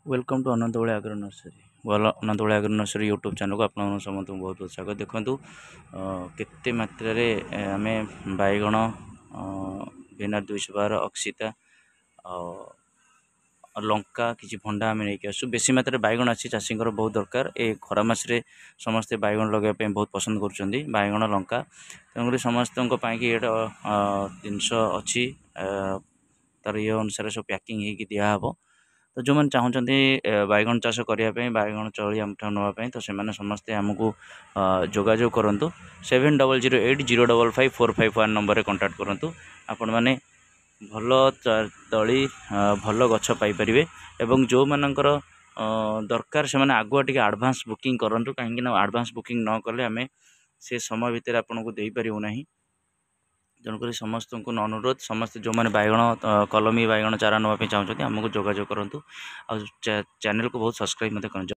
Welcome to अनंतवली आग्रो nursery अनंतवली आग्रो nursery YouTube channel को आप समस्त बहुत बहुत स्वागत। देखु केते मात्रा रे आमे बैगण बिना 212 अक्षिता लंका किसी भंडा आम नहीं आसू बेसी मात्रा बैगण अच्छी चाषी बहुत दरकार ए खरा मसरे समस्ते बैगण लगे बहुत पसंद कर बैगण लंका तेणुक समस्त ये जिनस अच्छी तार ये अनुसार सब पैकिंग हो दिहब। तो जो मैंने चाहते बैगण चाष करने बैगण चली आम नापी तो से समस्ते आमको जोगाजोग करूँ 7008055451 नंबर में कंटाक्ट करूँ। आपण मैंने भल तली भल गछ पाइपर एवं जो मानकर दरकार से आगुआ टी आडभांस बुकिंग करूँ कहीं आडभांस बुकिंग न कले आम से समय भितर आपन को दे पारू ना। तेणुक समस्त को अनुरोध समस्त जो मैंने बैगण कलमी बैगण चारा नापी चाहते आमको जोगाजोग करूँ। आ चैनल को बहुत सब्सक्राइब करें।